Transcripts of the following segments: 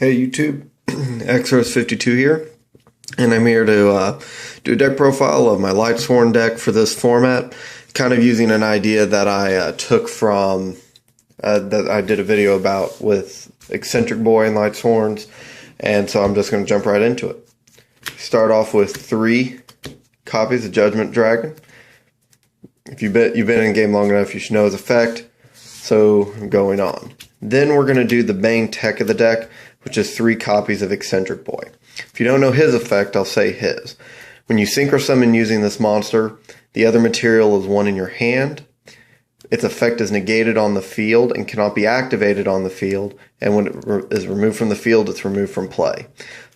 Hey YouTube, Xros52 here, and I'm here to do a deck profile of my Lightsworn deck for this format, kind of using an idea that I took from, that I did a video about with Eccentric Boy and Lightsworns, and so I'm just going to jump right into it. Start off with 3 copies of Judgment Dragon. If you've been in the game long enough, you should know his effect, so going on. Then we're going to do the main tech of the deck, which is 3 copies of Eccentric Boy. If you don't know his effect, I'll say his. When you synchro summon using this monster, the other material is 1 in your hand. Its effect is negated on the field and cannot be activated on the field, and when it is removed from the field, it's removed from play.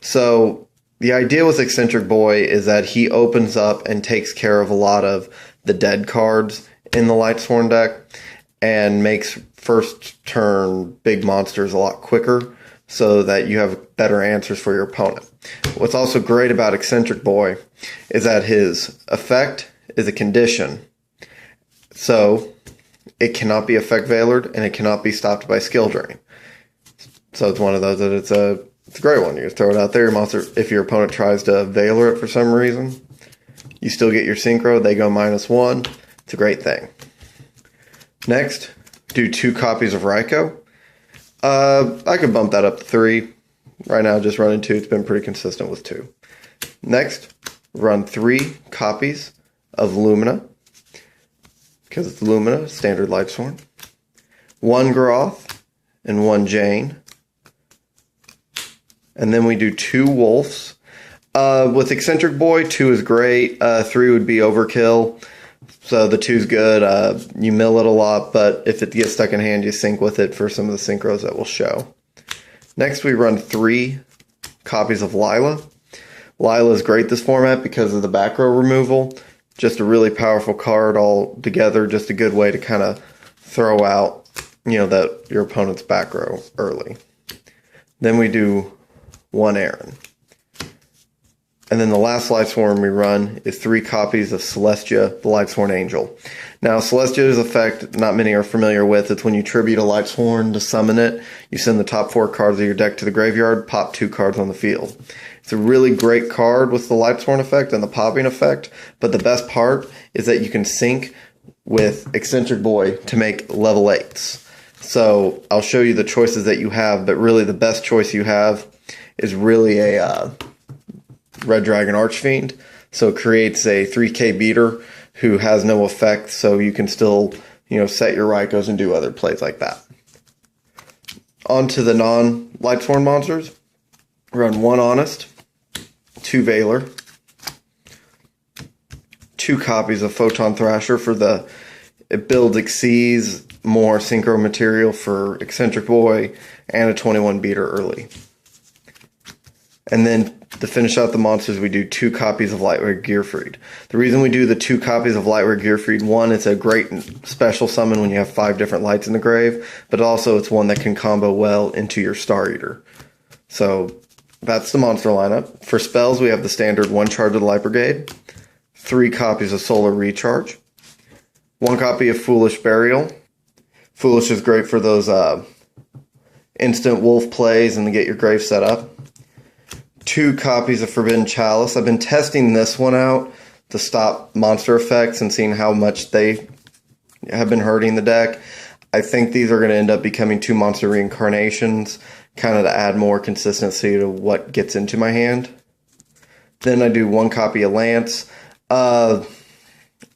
So the idea with Eccentric Boy is that he opens up and takes care of a lot of the dead cards in the Lightsworn deck and makes first turn big monsters a lot quicker, so that you have better answers for your opponent. What's also great about Eccentric Boy is that his effect is a condition, so it cannot be effect veilered and it cannot be stopped by skill drain. So it's one of those that it's a great one. You just throw it out there. Your monster, if your opponent tries to veiler it for some reason, you still get your synchro. They go -1. It's a great thing. Next, do 2 copies of Raikou. I could bump that up to 3. Right now, just running 2. It's been pretty consistent with 2. Next, run 3 copies of Lumina, because it's Lumina, standard Lightsworn. 1 Groth and 1 Jane. And then we do 2 Wolves. With Eccentric Boy, 2 is great. 3 would be overkill. So the 2's good. You mill it a lot, but if it gets stuck in hand, you sync with it for some of the synchros that will show. Next, we run 3 copies of Lila. Lila is great this format because of the back row removal. Just a really powerful card all together. Just a good way to kind of throw out, that your opponent's back row early. Then we do 1 Aaron. And then the last Lightsworn we run is 3 copies of Celestia, the Lightsworn Angel. Now, Celestia's effect, not many are familiar with. It's when you tribute a Lightsworn to summon it, you send the top 4 cards of your deck to the graveyard, pop 2 cards on the field. It's a really great card with the Lightsworn effect and the popping effect, but the best part is that you can sync with Eccentric Boy to make level 8s. So I'll show you the choices that you have, but really the best choice you have is really a Red Dragon Archfiend. So it creates a 3k beater who has no effect, so you can still, set your Raikous and do other plays like that. On to the non-Lightsworn monsters. Run 1 Honest, 2 Veiler, 2 copies of Photon Thrasher for it builds Xyz, more synchro material for Eccentric Boy, and a 21 beater early. And then to finish out the monsters, we do 2 copies of Lightwear Gearfried. The reason we do the 2 copies of Lightwear Gearfried, 1, it's a great special summon when you have 5 different lights in the grave, but also it's one that can combo well into your Star Eater. So that's the monster lineup. For spells, we have the standard 1 charge of the Light Brigade, 3 copies of Solar Recharge, 1 copy of Foolish Burial. Foolish is great for those instant wolf plays and to get your grave set up. 2 copies of Forbidden Chalice. I've been testing this one out to stop monster effects and seeing how much they have been hurting the deck. I think these are going to end up becoming 2 monster reincarnations, kind of to add more consistency to what gets into my hand. Then I do 1 copy of Lance. That's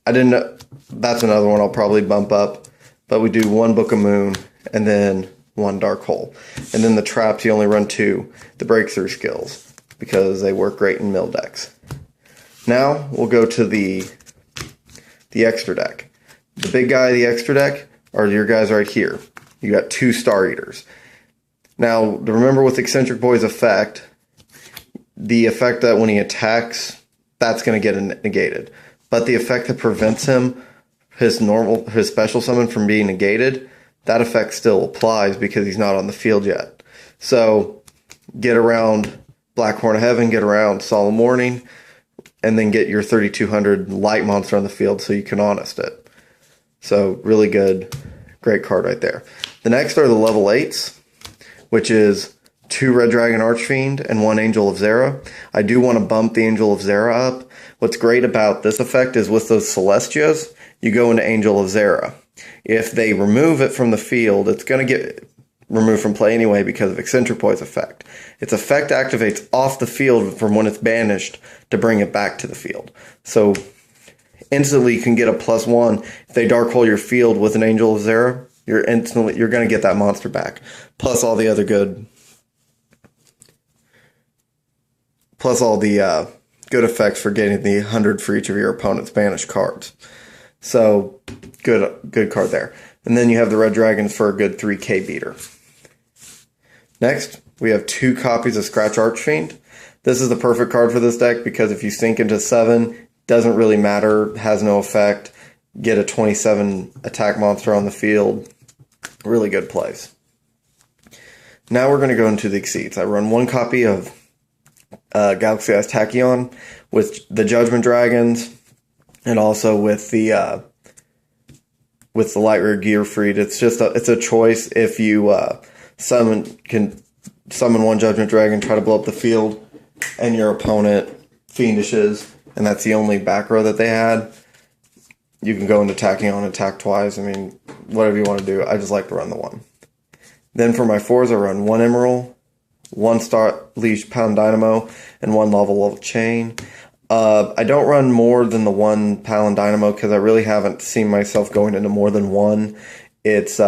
another one I'll probably bump up, but we do 1 Book of Moon and then 1 Dark Hole. And then the traps, you only run 2, the breakthrough skills, because they work great in mill decks. Now we'll go to the extra deck. The big guy of the extra deck are your guys right here. You got 2 Star Eaters. Now remember with Eccentric Boy's effect, the effect that when he attacks, that's going to get negated. But the effect that prevents him, his special summon from being negated, that effect still applies because he's not on the field yet. So get around Black Horn of Heaven, get around Solemn Warning, and then get your 3200 light monster on the field so you can honest it. So really good, great card right there. The next are the level 8s, which is 2 Red Dragon Archfiend, and 1 Angel of Zera. I do want to bump the Angel of Zera up. What's great about this effect is with those Celestias, you go into Angel of Zera. If they remove it from the field, it's going to get removed from play anyway because of Eccentric Poise effect. Its effect activates off the field from when it's banished to bring it back to the field. So instantly you can get a +1. If they Dark Hole your field with an Angel of Zera, you're going to get that monster back. Plus all the other good... Plus all the good effects for getting the 100 for each of your opponent's banished cards. So, good card there. And then you have the Red Dragons for a good 3k beater. Next, we have 2 copies of Scratch Archfiend. This is the perfect card for this deck because if you sink into 7, doesn't really matter, has no effect. Get a 27 attack monster on the field. Really good plays. Now we're going to go into the Exceeds. I run 1 copy of Galaxy Eyes Tachyon with the Judgment Dragons, and also with the Light Rear Gearfried. It's a choice. If you can summon 1 Judgment Dragon, try to blow up the field, and your opponent fiendishes, and that's the only back row that they had, you can go into Tachyon and attack twice. I mean, whatever you want to do. I just like to run the 1. Then for my 4s, I run 1 Emerald, 1 Star Leash Pound Dynamo, and 1 Level Chain. I don't run more than the 1 Palin Dynamo because I really haven't seen myself going into more than 1. It's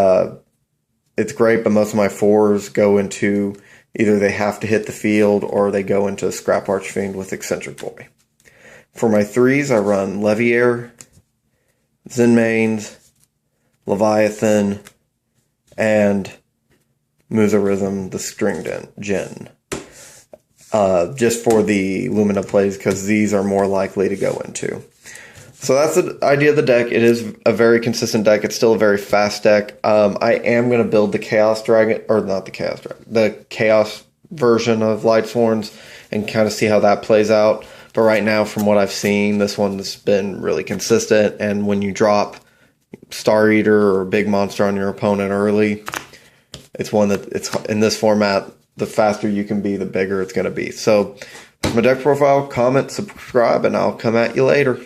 great, but most of my 4s go into either they have to hit the field or they go into Scrap Archfiend with Eccentric Boy. For my 3s, I run Leviair, Zenmaines, Leviathan, and Muzarism, the String Djinn. Just for the Lumina plays, because these are more likely to go into. So that's the idea of the deck. It is a very consistent deck. It's still a very fast deck. I am going to build the Chaos Dragon, or not the Chaos Dragon, the Chaos version of Lightsworns and kind of see how that plays out. But right now, from what I've seen, this one's been really consistent. And when you drop Star Eater or a big monster on your opponent early, it's one that it's in this format. The faster you can be, the bigger it's going to be. So, that's my deck profile. Comment, subscribe, and I'll come at you later.